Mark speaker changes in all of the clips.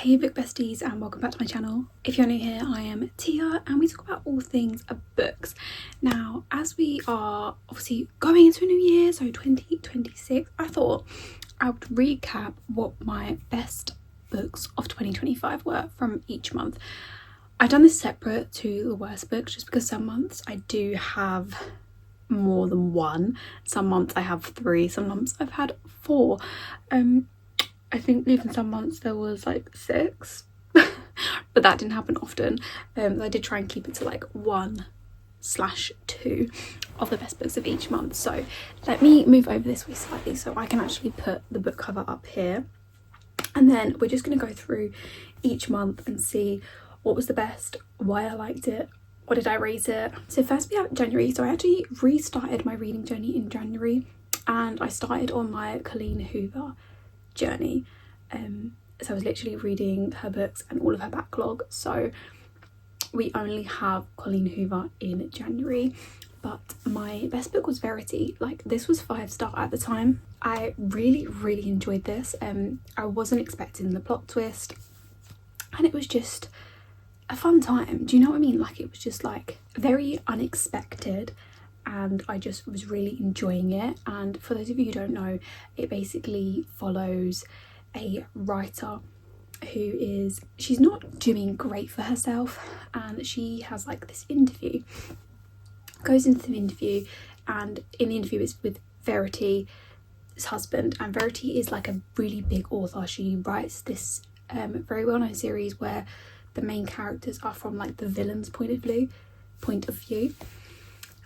Speaker 1: Hey book besties, and welcome back to my channel. If you're new here, I am Tia and we talk about all things books. Now, as we are obviously going into a new year, so 2026, I thought I would recap what my best books of 2025 were from each month. I've done this separate to the worst books just because some months I do have more than one. Some months I have 3, some months I've had 4. I think even some months there was like 6 but that didn't happen often. I did try and keep it to like 1/2 of the best books of each month. So let me move over this way slightly so I can actually put the book cover up here, and then we're just going to go through each month and see what was the best, why I liked it, what did I rate it. So first we have January. So I actually restarted my reading journey in January and I started on my Colleen Hoover journey. So I was literally reading her books and all of her backlog. So we only have Colleen Hoover in January, but my best book was Verity. Like, this was 5-star at the time. I really enjoyed this. I wasn't expecting the plot twist and it was just a fun time. Do you know what I mean? Like, it was just like very unexpected and I just was really enjoying it. And for those of you who don't know, it basically follows a writer who she's not doing great for herself, and she has like this interview, goes into the interview, and in the interview it's with Verity's husband, and Verity is like a really big author. She writes this very well-known series where the main characters are from like the villain's point of view.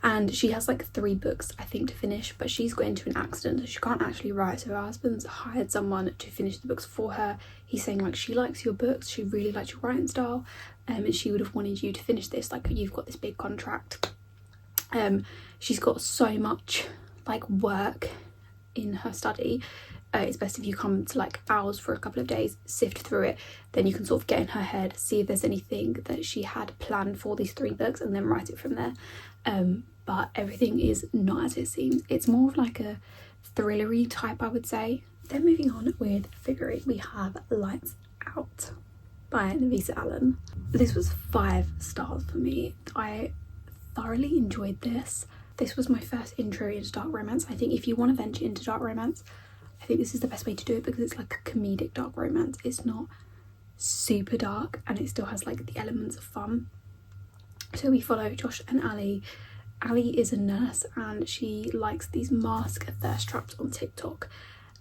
Speaker 1: And she has like 3 books I think to finish, but she's got into an accident so she can't actually write. So her husband's hired someone to finish the books for her. He's saying like, she likes your books, she really likes your writing style, and she would have wanted you to finish this, like you've got this big contract. She's got so much like work in her study. It's best if you come to like ours for a couple of days, sift through it, then you can sort of get in her head, see if there's anything that she had planned for these 3 books and then write it from there. But everything is not as it seems. It's more of like a thrillery type, I would say. Then moving on with Figure Eight, we have Lights Out by Navisa Allen. This was 5 stars for me. I thoroughly enjoyed this. This was my first intro into dark romance. I think if you want to venture into dark romance, I think this is the best way to do it because it's like a comedic dark romance. It's not super dark and it still has like the elements of fun. So we follow Josh and Ali. Ali is a nurse and she likes these mask thirst traps on TikTok,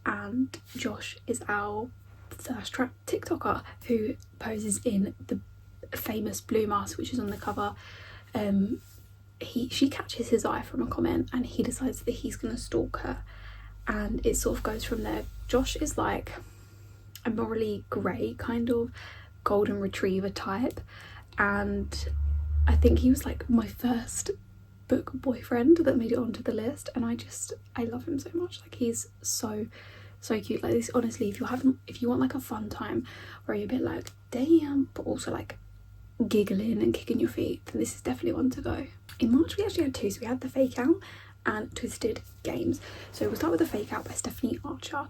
Speaker 1: and Josh is our thirst trap TikToker who poses in the famous blue mask which is on the cover. She catches his eye from a comment and he decides that he's going to stalk her, and it sort of goes from there. Josh is like a morally grey kind of golden retriever type, and I think he was like my first book boyfriend that made it onto the list, and I love him so much. Like, he's so cute. Like, this, honestly, if you want like a fun time where you're a bit like damn but also like giggling and kicking your feet, then this is definitely one to go. In March we actually had 2, so we had The Fake Out and Twisted Games. So we'll start with The Fake Out by Stephanie Archer.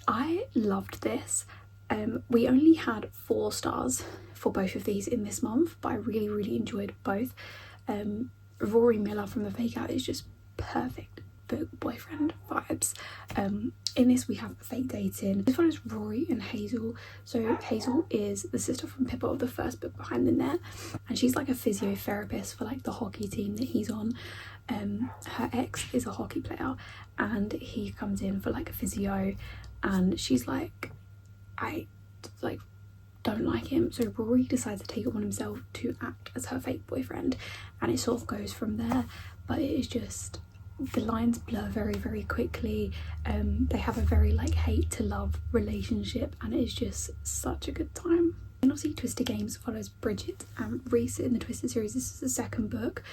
Speaker 1: I loved this. We only had 4 stars for both of these in this month, but I really enjoyed both. Rory Miller from The Fake Out is just perfect book boyfriend vibes. In this we have Fake Dating. This follows Rory and Hazel. So Hazel is the sister from Pippa of the first book Behind the Net, and she's like a physiotherapist for like the hockey team that he's on. Her ex is a hockey player and he comes in for like a physio, and she's like, I like don't like him. So Rory decides to take it upon himself to act as her fake boyfriend, and it sort of goes from there. But it is just, the lines blur very quickly. They have a very like hate to love relationship, and it is just such a good time. And obviously Twisted Games follows Bridget and Reese in the Twisted series. This is the 2nd book.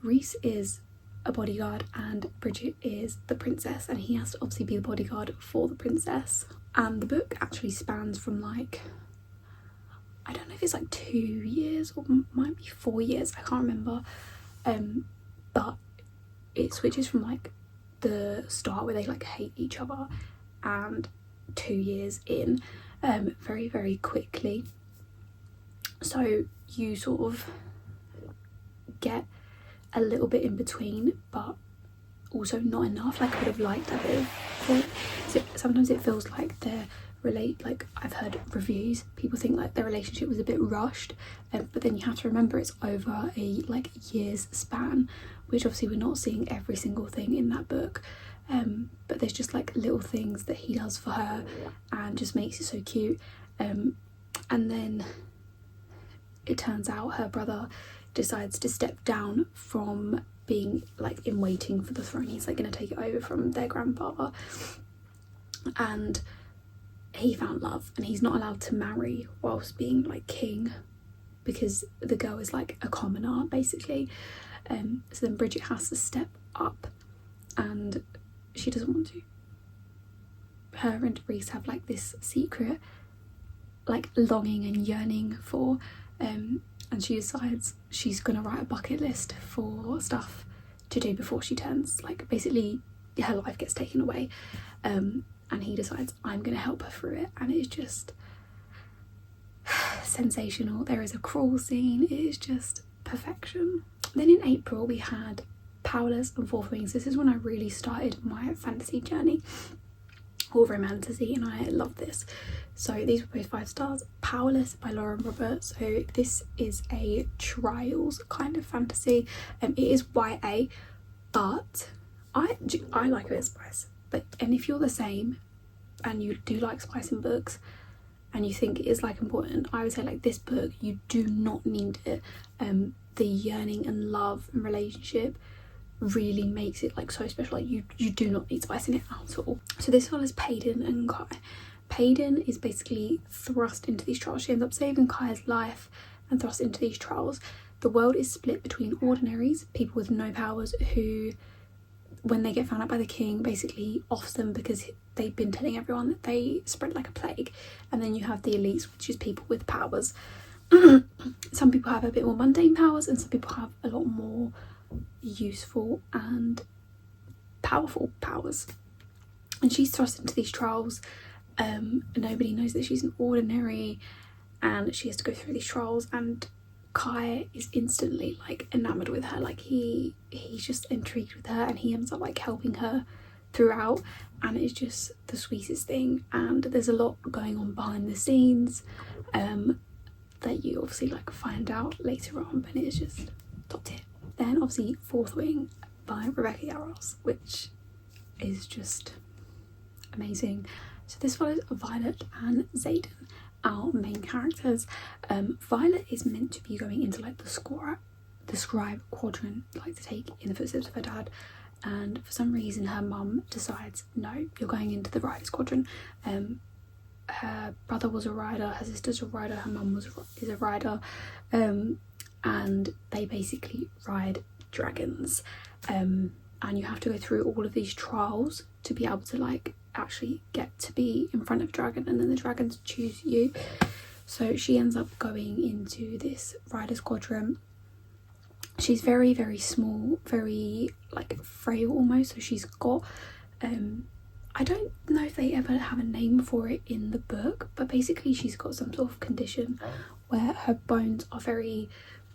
Speaker 1: Reese is a bodyguard and Bridget is the princess, and he has to obviously be the bodyguard for the princess. And the book actually spans from like, I don't know if it's like 2 years or might be 4 years, I can't remember, but it switches from like the start where they like hate each other and 2 years in, very, very quickly. So you sort of get a little bit in between, but also not enough. Like I would have liked a bit of, so sometimes it feels like they're like I've heard reviews, people think like their relationship was a bit rushed, but then you have to remember it's over a like year's span, which obviously we're not seeing every single thing in that book, but there's just like little things that he does for her and just makes it so cute. And then it turns out her brother decides to step down from being like in waiting for the throne. He's like going to take it over from their grandfather, and he found love, and he's not allowed to marry whilst being like king because the girl is like a commoner basically. So then Bridget has to step up, and she doesn't want to. Her and Reese have like this secret like longing and yearning for, and she decides she's gonna write a bucket list for stuff to do before she turns, like basically her life gets taken away, and he decides I'm gonna help her through it, and it's just sensational. There is a crawl scene, it is just perfection. Then in April we had Powerless and Fourth Wings. This is when I really started my fantasy journey, or romantasy, and I love this. So these were both 5 stars. Powerless by Lauren Roberts. So this is a trials kind of fantasy. It is YA, but I like a bit of spice. But and if you're the same and you do like spice in books and you think it is like important, I would say like this book you do not need it. The yearning and love and relationship really makes it like so special. Like you do not need spice in it at all. So this one is Payden and Kai. Payden is basically thrust into these trials. She ends up saving Kai's life and thrust into these trials. The world is split between ordinaries, people with no powers, who when they get found out by the king basically offs them because they've been telling everyone that they spread like a plague. And then you have the elites, which is people with powers. Some people have a bit more mundane powers and some people have a lot more useful and powerful powers. And she's thrust into these trials. Nobody knows that she's an ordinary, and she has to go through these trials, and Kai is instantly like enamored with her. Like he's just intrigued with her, and he ends up like helping her throughout, and it's just the sweetest thing. And there's a lot going on behind the scenes that you obviously like find out later on, but it's just top tier. Then obviously Fourth Wing by Rebecca Yarros, which is just amazing. So this follows Violet and Xaden, our main characters. Violet is meant to be going into like the scribe quadrant, like to take in the footsteps of her dad, and for some reason her mum decides no, you're going into the writer's quadrant. Her brother was a writer, her sister's a writer, her mum is a writer, and they basically ride dragons, and you have to go through all of these trials to be able to like actually get to be in front of a dragon, and then the dragons choose you. So she ends up going into this rider's quadrant. She's very, very small, very like frail almost, so she's got I don't know if they ever have a name for it in the book, but basically she's got some sort of condition where her bones are very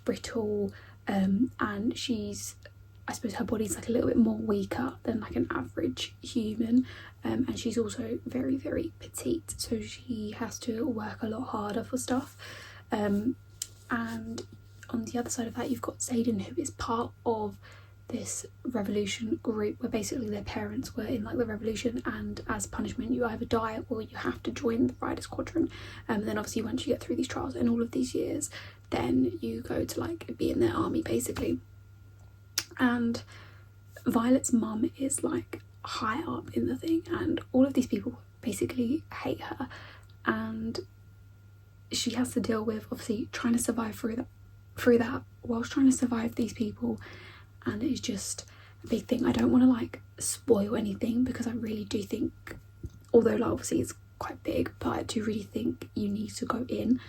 Speaker 1: brittle, and I suppose her body's like a little bit more weaker than like an average human, and she's also very, very petite, so she has to work a lot harder for stuff. And on the other side of that you've got Xaden, who is part of this revolution group where basically their parents were in like the revolution, and as punishment you either die or you have to join the riders quadrant. And then obviously once you get through these trials in all of these years, then you go to like be in their army basically. And Violet's mum is like high up in the thing, and all of these people basically hate her, and she has to deal with obviously trying to survive through that whilst trying to survive these people. And it's just a big thing. I don't want to like spoil anything because I really do think, although like obviously it's quite big, but I do really think you need to go in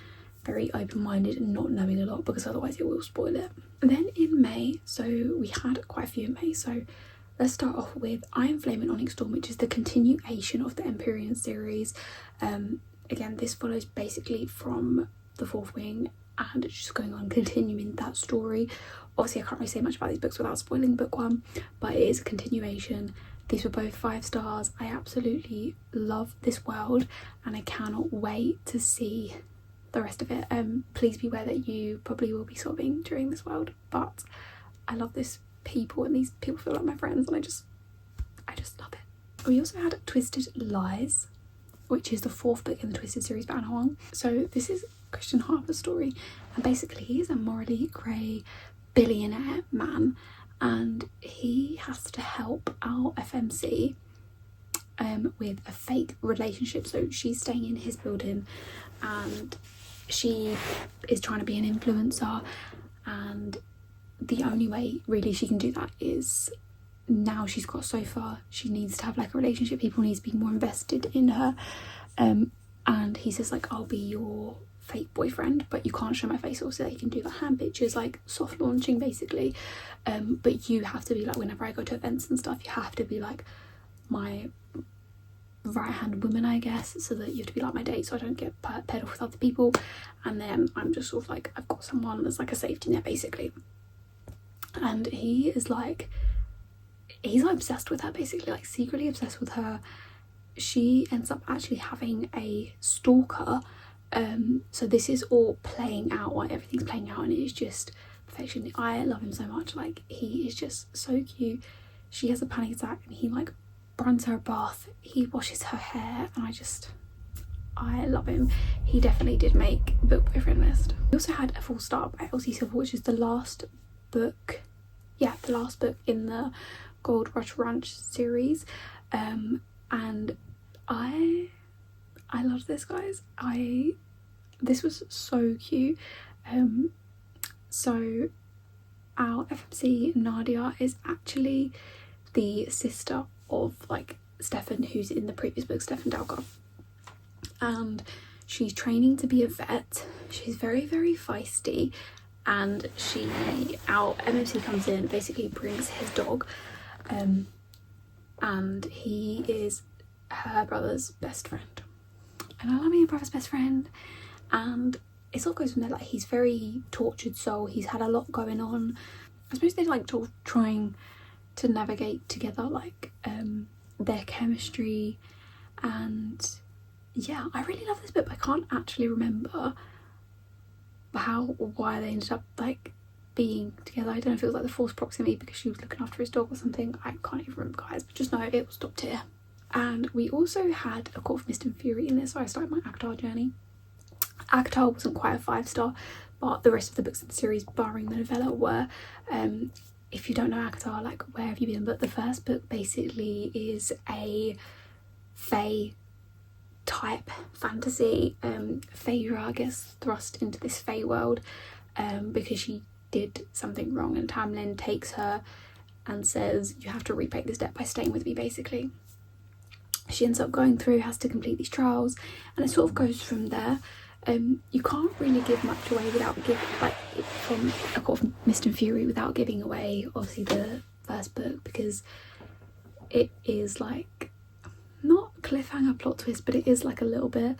Speaker 1: very open-minded and not knowing a lot, because otherwise it will spoil it. And then in May, so we had quite a few in May, so let's start off with Iron Flame and Onyx Storm, which is the continuation of the Empyrean series. again, this follows basically from The Fourth Wing, and it's just going on continuing that story. Obviously I can't really say much about these books without spoiling book one, but it is a continuation. These were both 5 stars. I absolutely love this world and I cannot wait to see the rest of it. Please be aware that you probably will be sobbing during this world, but I love this people and these people feel like my friends, and I just love it. We also had Twisted Lies, which is the 4th book in the Twisted series by Anna Huang. So this is Christian Harper's story, and basically he is a morally grey billionaire man, and he has to help our FMC with a fake relationship. So she's staying in his building and she is trying to be an influencer, and the only way really she can do that is, now she's got so far, she needs to have like a relationship. People need to be more invested in her, and he says like, I'll be your fake boyfriend, but you can't show my face, also they can do like hand pictures, like soft launching basically, but you have to be like, whenever I go to events and stuff, you have to be like my right hand woman, I guess, so that you have to be like my date so I don't get paired off with other people. And then I'm just sort of like, I've got someone that's like a safety net basically. And he is like, he's like obsessed with her basically, like secretly obsessed with her. She ends up actually having a stalker, so this is all playing out, like everything's playing out, and it is just perfection. I love him so much, like he is just so cute. She has a panic attack and he like runs her a bath, he washes her hair, and I love him. He definitely did make book boyfriend list. We also had A Full Start by Elsie Silver, which is the last book, yeah, the last book in the Gold Rush Ranch series, and I love this, guys. This was so cute. So our FMC Nadia is actually the sister of like Stefan, who's in the previous book, Stefan Dalgar, and she's training to be a vet. She's very, very feisty, and our MMC comes in, basically brings his dog, and he is her brother's best friend, and I love being a brother's best friend. And it all goes from there, like he's very tortured soul, he's had a lot going on. I suppose they're like trying to navigate together, like their chemistry, and yeah, I really love this book, but I can't actually remember why they ended up like being together. I don't know if it was like the forced proximity because she was looking after his dog or something. I can't even remember, guys, but just know it was top tier. And we also had A Court of Mist and Fury in this, so I started my ACOTAR journey. ACOTAR wasn't quite a 5-star, but the rest of the books in the series, barring the novella, were. If you don't know ACOTAR, like, where have you been? But the first book basically is a fae type fantasy. Feyre, I guess, thrust into this fae world because she did something wrong, and Tamlin takes her and says, you have to repay this debt by staying with me, basically. She ends up going through, has to complete these trials, and it sort of goes from there. You can't really give much away without from A Court of Mist and Fury without giving away obviously the first book, because it is like not cliffhanger plot twist, but it is like a little bit.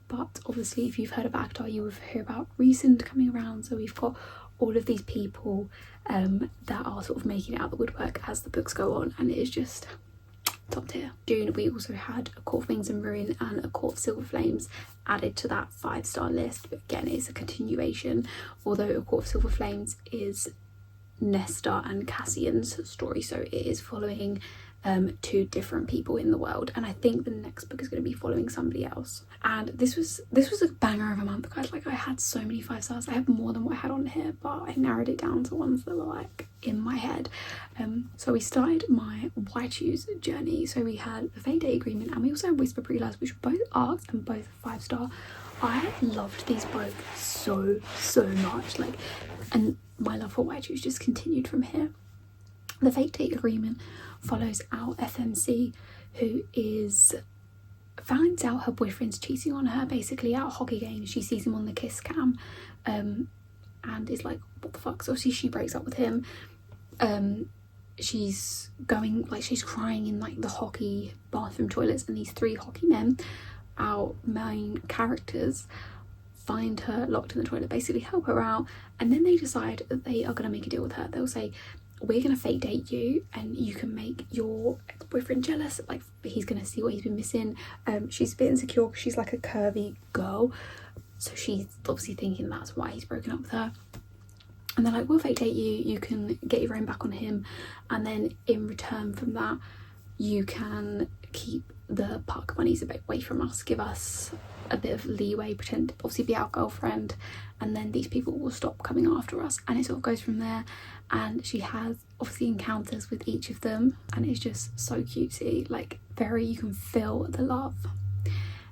Speaker 1: But obviously if you've heard of ACOTAR, you will hear about Rhysand coming around, so we've got all of these people that are sort of making it out the woodwork as the books go on, and it is just top tier. June we also had A Court of Wings and Ruin and A Court of Silver Flames added to that 5-star list, but again it's a continuation, although A Court of Silver Flames is Nesta and Cassian's story, so it is following 2 different people in the world, and I think the next book is going to be following somebody else. And this was a banger of a month, guys. Like, I had so many 5 stars. I have more than what I had on here, but I narrowed it down to ones that were like in my head. So we started my Why Choose journey. So we had The Fate Day Agreement, and we also had Whisper Pretty Lies, which were both arcs and both 5-star. I loved these both so much, like, and my love for Why Choose just continued from here. The Fate Day Agreement follows our FMC, who finds out her boyfriend's cheating on her, basically at a hockey game. She sees him on the kiss cam, and is like, what the fuck? So obviously she breaks up with him. She's crying in like the hockey bathroom toilets, and these 3 hockey men our main characters find her locked in the toilet, basically help her out, and then they decide that they are going to make a deal with her. They'll say, we're going to fake date you and you can make your ex-boyfriend jealous, like he's going to see what he's been missing. She's a bit insecure because she's like a curvy girl, so she's obviously thinking that's why he's broken up with her. And they're like, we'll fake date you, you can get your own back on him, and then in return from that you can keep the park monies a bit away from us, give us a bit of leeway, pretend to obviously be our girlfriend, and then these people will stop coming after us. And it sort of goes from there, and she has obviously encounters with each of them, and it's just so cutesy, like very, you can feel the love.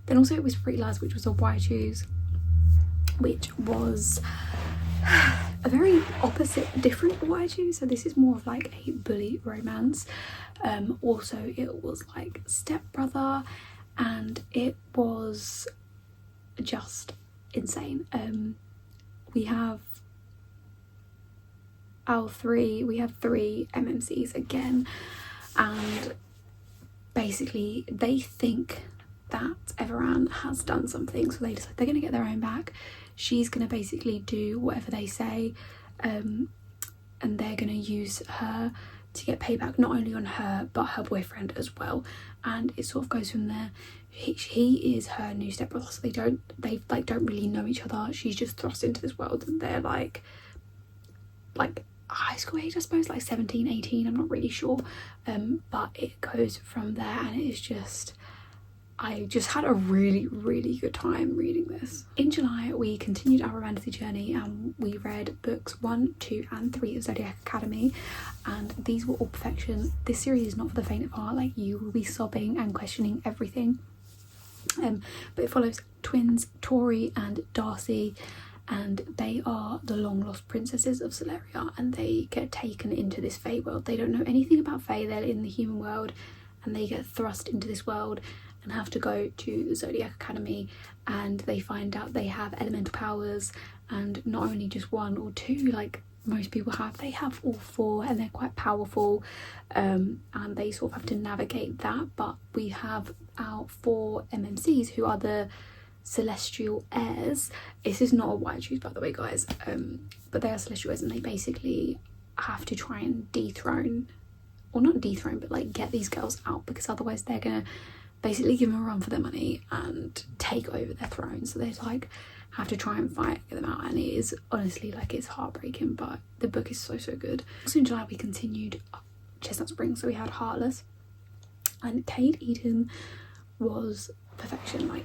Speaker 1: Then also it was Pretty Lies, which was a Why Choose, which was a very opposite, different Why Choose. So this is more of like a bully romance. Also it was like stepbrother, and it was just insane. We have three MMCs again, and basically they think that Everanne has done something, so they decide they're going to get their own back. She's going to basically do whatever they say, and they're going to use her to get payback, not only on her but her boyfriend as well. And it sort of goes from there. He is her new stepbrother, so they don't really know each other. She's just thrust into this world, and they're like high school age, I suppose, like 17, 18, I'm not really sure. But it goes from there, and it is just, I just had a really, really good time reading this. In July, we continued our romantic journey and we read books 1, 2 and 3 of Zodiac Academy, and these were all perfection. This series is not for the faint of heart, like you will be sobbing and questioning everything. But it follows twins Tori and Darcy, and they are the long lost princesses of Celeria, and they get taken into this Fae world. They don't know anything about Fae, they're in the human world, and they get thrust into this world and have to go to the Zodiac Academy, and they find out they have elemental powers, and not only just 1 or 2 like most people have, they have all 4, and they're quite powerful, and they sort of have to navigate that. But we have our 4 MMCs who are the celestial heirs. This is not a Why Choose, by the way, guys, but they are celestial heirs, and they basically have to try and dethrone, or not dethrone, but like get these girls out, because otherwise they're gonna basically give them a run for their money and take over their throne. So they like have to try and fight, get them out, and it is honestly like, it's heartbreaking, but the book is so good. So in July we continued Chestnut Springs, so we had Heartless, and Cade Eden was perfection, like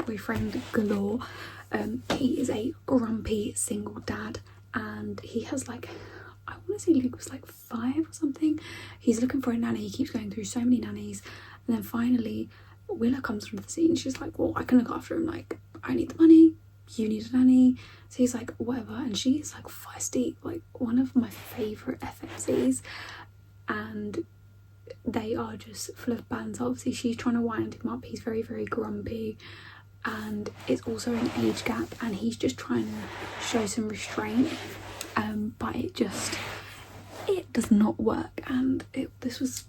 Speaker 1: boyfriend galore. He is a grumpy single dad, and he has like, I want to say Luke was like 5 or something. He's looking for a nanny, he keeps going through so many nannies, and then finally Willa comes from the scene. She's like, well, I can look after him, like I need the money, you need a nanny. So he's like, whatever, and she's like feisty, like one of my favourite FMCs, and they are just full of bands. Obviously she's trying to wind him up, he's very grumpy, and it's also an age gap, and he's just trying to show some restraint, but it does not work, and this was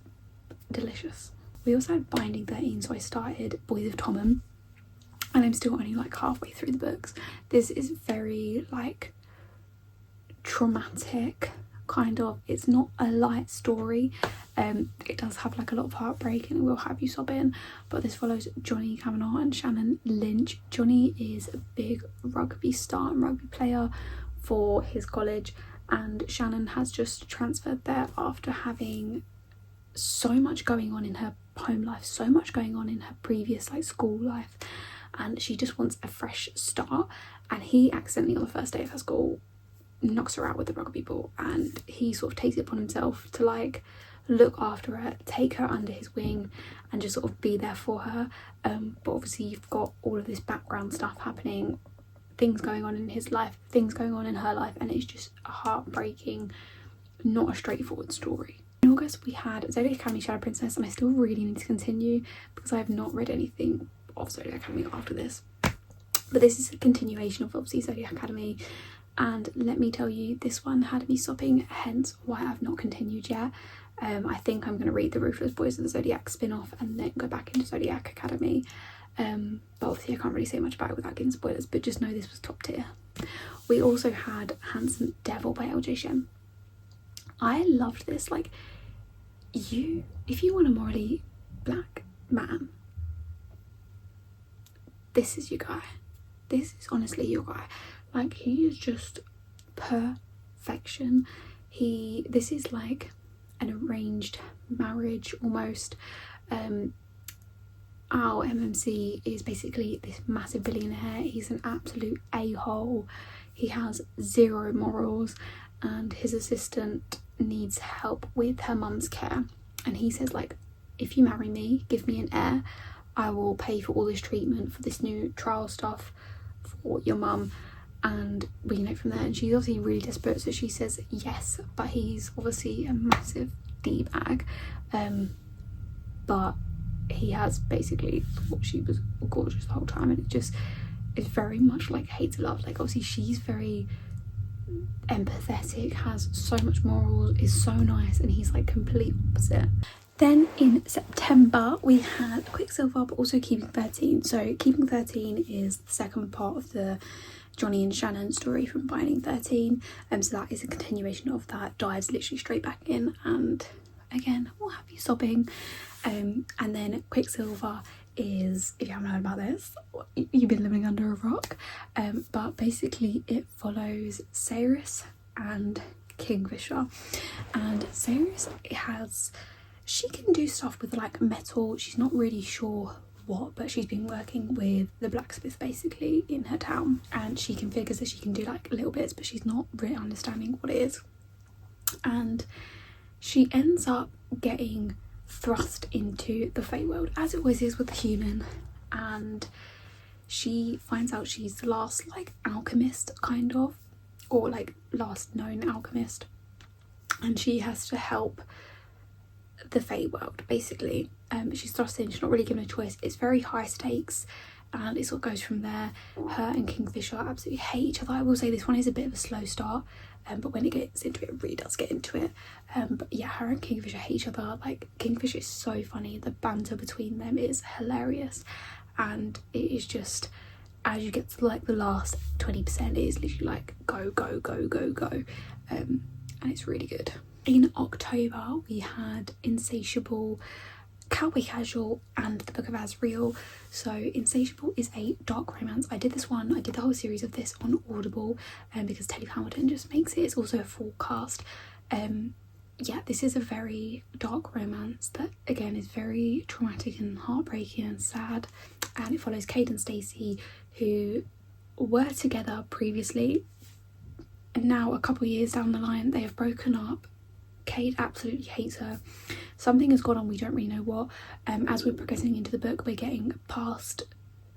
Speaker 1: delicious. We also had Binding 13, so I started Boys of Tommen, and I'm still only like halfway through the books. This is very like traumatic, kind of. It's not a light story. It does have like a lot of heartbreak, and it will have you sobbing, but this follows Johnny Kavanagh and Shannon Lynch. Johnny is a big rugby star and rugby player for his college, and Shannon has just transferred there after having so much going on in her home life, so much going on in her previous like school life, and she just wants a fresh start. And he accidentally, on the first day of her school, knocks her out with the rugby ball, and he sort of takes it upon himself to like look after her, take her under his wing, and just sort of be there for her. But obviously you've got all of this background stuff happening, things going on in his life, things going on in her life, and it's just a heartbreaking, not a straightforward story. In August we had Zodiac Academy Shadow Princess, and I still really need to continue because I have not read anything of Zodiac Academy after this, but this is a continuation of obviously Zodiac Academy, and let me tell you, this one had me sobbing, hence why I've not continued yet. I think I'm going to read the Ruthless Boys of the Zodiac spin-off and then go back into Zodiac Academy. But obviously I can't really say much about it without giving spoilers, but just know this was top tier. We also had Handsome Devil by LJ Shem. I loved this. Like, if you want a morally black man, this is your guy. This is honestly your guy. Like, he is just perfection. This is like an arranged marriage almost. Our MMC is basically this massive billionaire. He's an absolute a-hole. He has zero morals, and his assistant needs help with her mum's care. And he says, like, if you marry me, give me an heir, I will pay for all this treatment for this new trial stuff for your mum, and we can go from there. And she's obviously really desperate, so she says yes, but he's obviously a massive D-bag. But he has basically thought she was gorgeous the whole time, and it just is very much like hate to love. Like, obviously she's very empathetic, has so much morals, is so nice, and he's like complete opposite. Then in September we had Quicksilver, but also Keeping 13. So Keeping 13 is the second part of the Johnny and Shannon story from Binding 13, so that is a continuation of that. Dives literally straight back in, and again we'll have you sobbing. And then Quicksilver is, if you haven't heard about this, you've been living under a rock, but basically it follows Cyrus and Kingfisher. And Cyrus she can do stuff with like metal. She's not really sure what, but she's been working with the blacksmith basically in her town, and she can figure that she can do like little bits, but she's not really understanding what it is. And she ends up getting thrust into the Fey world, as it always is with the human, and she finds out she's the last like alchemist, kind of, or like last known alchemist, and she has to help the Fey world basically. She's thrust in, she's not really given a choice. It's very high stakes, and it sort of goes from there. Her and Kingfisher absolutely hate each other. I will say this one is a bit of a slow start, but when it gets into it, it really does get into it. But yeah, her and Kingfisher hate each other. Like, Kingfisher is so funny, the banter between them is hilarious, and it is just, as you get to like the last 20%, it is literally like go go go go go, and it's really good. In October we had Insatiable, Cowboy Casual, and the Book of Azriel. So Insatiable is a dark romance. I did the whole series of this on Audible, because Telly Hamilton just makes it. It's also a full cast. Yeah, this is a very dark romance that again is very traumatic and heartbreaking and sad, and it follows Cade and Stacey, who were together previously, and now a couple of years down the line they have broken up. Cade absolutely hates her. Something has gone on, we don't really know what. As we're progressing into the book, we're getting past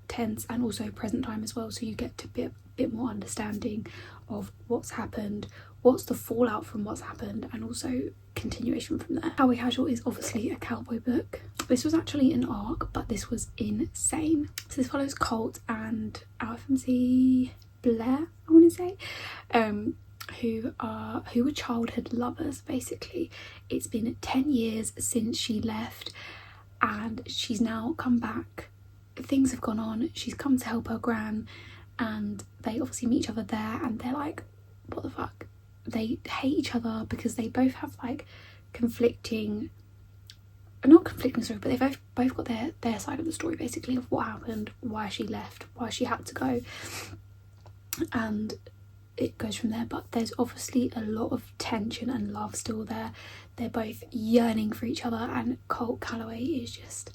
Speaker 1: tense and also present time as well, so you get to be a bit more understanding of what's happened, what's the fallout from what's happened, and also continuation from there. Cowboy Casual is obviously a cowboy book. This was actually an arc, but this was insane. So this follows Colt and FMC Blair, I want to say, who were childhood lovers basically. It's been 10 years since she left, and she's now come back. Things have gone on, she's come to help her gran, and they obviously meet each other there, and they're like, what the fuck? They hate each other because they both have like not conflicting story, but they've both got their side of the story basically, of what happened, why she left, why she had to go, and it goes from there. But there's obviously a lot of tension and love still there. They're both yearning for each other, and Colt Calloway is just,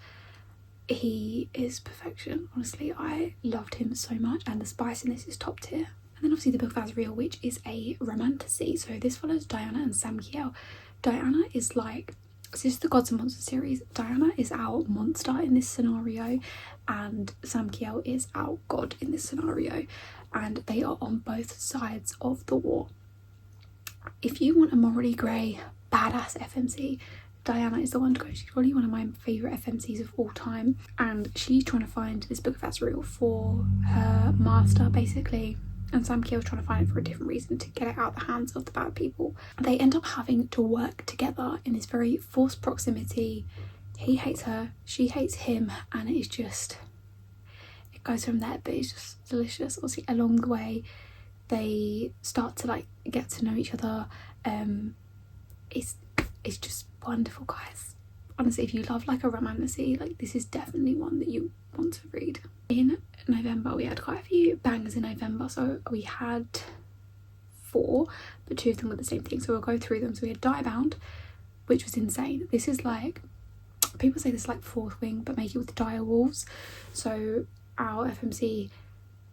Speaker 1: he is perfection. Honestly, I loved him so much, and the spice in this is top tier. And then obviously the Book of Azriel, which is a romantasy. So this follows Diana and Sam Kiel. Diana is like, so this is the Gods and Monsters series. Diana is our monster in this scenario, and Sam Kiel is our god in this scenario, and they are on both sides of the war. If you want a morally grey, badass FMC, Diana is the one to go. She's probably one of my favourite FMCs of all time, and she's trying to find this Book of Azriel for her master basically, and Sam Keel's trying to find it for a different reason, to get it out of the hands of the bad people. They end up having to work together in this very forced proximity. He hates her, she hates him, and it is just, it goes from there, but it's just delicious. Obviously along the way they start to like get to know each other. It's just wonderful, guys. Honestly, if you love like a romantasy, like this is definitely one that you want to read. In November we had quite a few bangers in November. So we had 4, but 2 of them were the same thing, so we'll go through them. So we had Diebound, which was insane. This is like, people say this is like Fourth Wing, but make it with dire wolves. So our FMC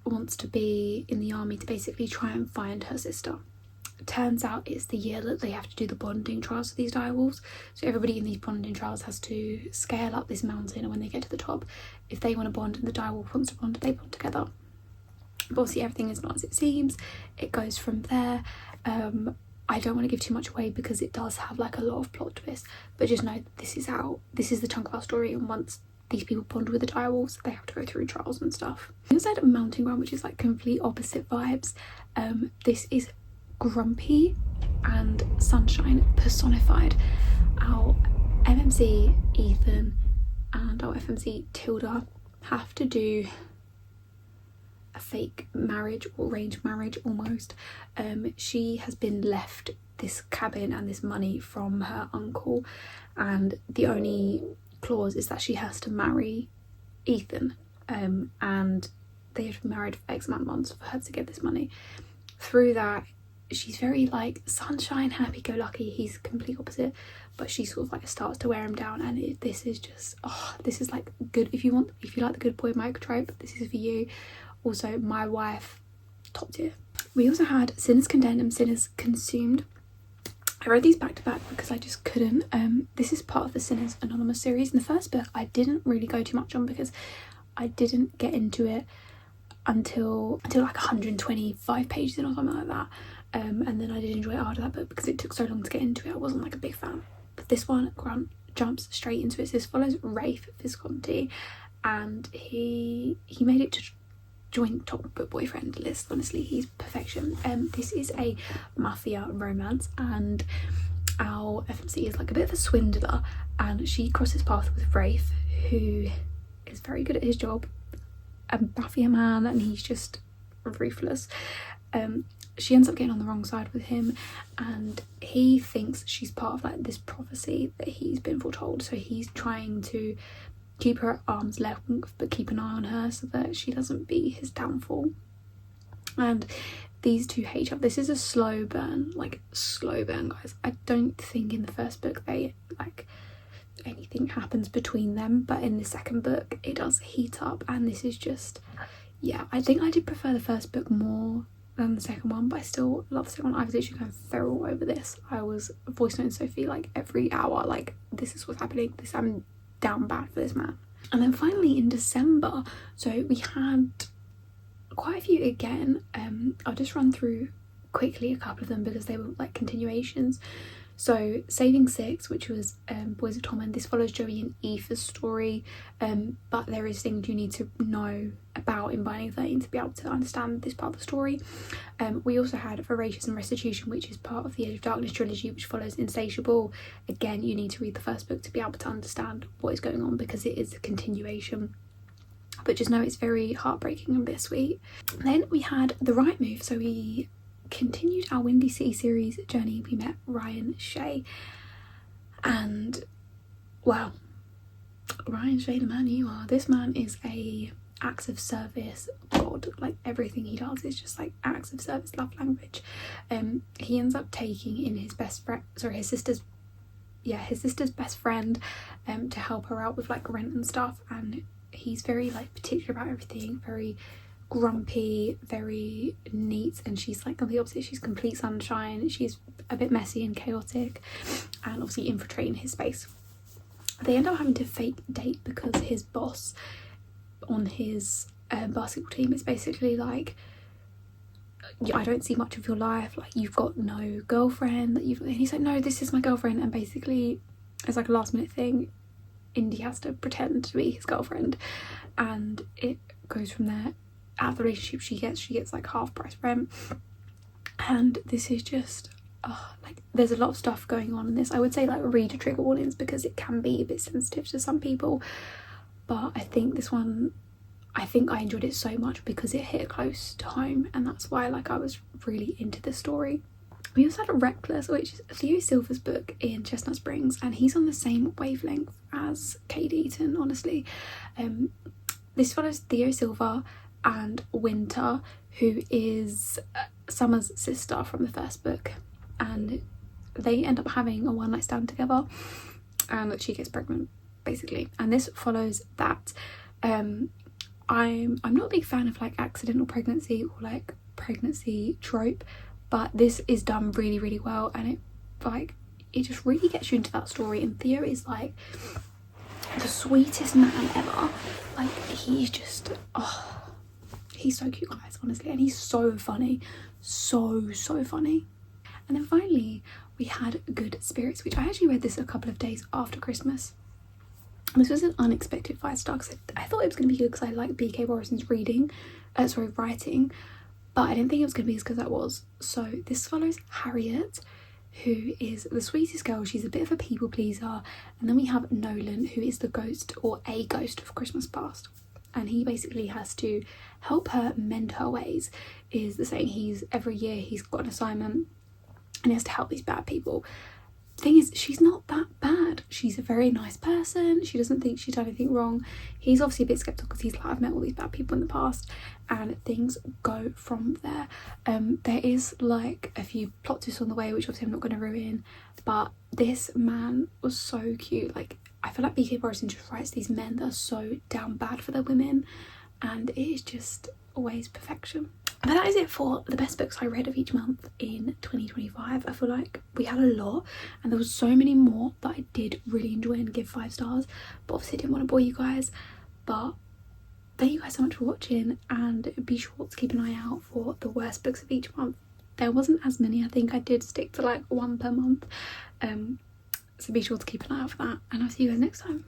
Speaker 1: wants to be in the army to basically try and find her sister. It turns out it's the year that they have to do the bonding trials for these dire wolves. So everybody in these bonding trials has to scale up this mountain, and when they get to the top, if they want to bond and the dire wolf wants to bond, they bond together. But obviously everything is not as it seems. It goes from there. I don't want to give too much away because it does have like a lot of plot twists, but just know this is the chunk of our story, and once these people bond with the dire wolves, they have to go through trials and stuff. We also had Mountain Ground, which is like complete opposite vibes. This is grumpy and sunshine personified. Our MMC Ethan and our FMC Tilda have to do a fake marriage or arranged marriage almost. She has been left this cabin and this money from her uncle, and the only clause is that she has to marry Ethan, and they have to be married for X amount of months for her to get this money. Through that, she's very like sunshine, happy-go-lucky. He's complete opposite, but she sort of like starts to wear him down, and this is just, oh, this is like good. If you like the good boy Mike trope, this is for you. Also, My Wife, top tier. We also had Sinners Condemned and Sinners Consumed. I read these back to back because I just couldn't. This is part of the Sinners Anonymous series. In the first book I didn't really go too much on because I didn't get into it until like 125 pages in or something like that. And then I did enjoy it after that book because it took so long to get into it. I wasn't like a big fan. But this one, Grant jumps straight into it. So this follows Rafe Visconti, and he made it to joint top book boyfriend list. Honestly, he's perfection. This is a mafia romance, and our FMC is like a bit of a swindler, and she crosses paths with Rafe, who is very good at his job, a mafia man, and he's just ruthless. She ends up getting on the wrong side with him, and he thinks she's part of like this prophecy that he's been foretold, so he's trying to keep her at arm's length but keep an eye on her so that she doesn't be his downfall. And these two hate each other. This is a slow burn guys. I don't think in the first book they like anything happens between them, but in the second book it does heat up, and this is just, yeah, I think I did prefer the first book more than the second one, but I still love the second one. I was literally going feral over this. I was voice noting Sophie like every hour, like this is what's happening, this, I'm down bad for this man. And then finally in December, so we had quite a few again. I'll just run through quickly a couple of them because they were like continuations. So Saving Six, which was Boys of Tom, and this follows Joey and Aoife's story, but there is things you need to know about in Binding 13 to be able to understand this part of the story. We also had Voracious and Restitution, which is part of the Edge of Darkness trilogy, which follows Insatiable. Again, you need to read the first book to be able to understand what is going on because it is a continuation. But just know it's very heartbreaking and bittersweet. Then we had The Right Move, so we continued our Windy City series journey. We met Ryan Shea, and wow, Ryan Shea, the man you are. This man is a acts of service god. Like everything he does is just like acts of service, love language. He ends up taking in his sister's best friend to help her out with like rent and stuff, and he's very like particular about everything, very grumpy, very neat, and she's like on the opposite. She's complete sunshine. She's a bit messy and chaotic, and obviously infiltrating his space. They end up having to fake date because his boss on his basketball team is basically like, I don't see much of your life, like you've got no girlfriend, and he's like, no, this is my girlfriend, and basically it's like a last minute thing. Indy has to pretend to be his girlfriend, and it goes from there. out of the relationship she gets like half price rent. And this is just like, there's a lot of stuff going on in this. I would say like read your trigger warnings because it can be a bit sensitive to some people, but I think this one, I think I enjoyed it so much because it hit close to home, and that's why like I was really into the story. We also had Reckless, which is Theo Silver's book in Chestnut Springs, and he's on the same wavelength as Kate Eaton, honestly. This follows Theo Silver and Winter, who is Summer's sister from the first book, and they end up having a one night stand together, and she gets pregnant basically, and this follows that. I'm not a big fan of like accidental pregnancy or like pregnancy trope, but this is done really, really well, and it just really gets you into that story. And Theo is like the sweetest man ever. Like, he's just, he's so cute, guys, honestly, and he's so funny, so funny. And then finally we had Good Spirits, which I actually read this a couple of days after Christmas. This was an unexpected 5-star because I thought it was going to be good because I like B.K. Morrison's writing, but I didn't think it was going to be as good as that was. So this follows Harriet, who is the sweetest girl. She's a bit of a people pleaser. And then we have Nolan, who is the ghost, or a ghost, of Christmas past, and he basically has to help her mend her ways, is the saying. Every year he's got an assignment and he has to help these bad people. Thing is, she's not that bad. She's a very nice person. She doesn't think she's done anything wrong. He's obviously a bit skeptical because he's like, I've met all these bad people in the past, and things go from there. There is like a few plot twists on the way, which obviously I'm not going to ruin, but this man was so cute. Like, I feel like B.K. Morrison just writes these men that are so damn bad for their women, and it is just always perfection. But that is it for the best books I read of each month in 2025. I feel like we had a lot, and there was so many more that I did really enjoy and give 5 stars, but obviously I didn't want to bore you guys. But thank you guys so much for watching, and be sure to keep an eye out for the worst books of each month. There wasn't as many. I think I did stick to like 1 per month, so be sure to keep an eye out for that, and I'll see you guys next time.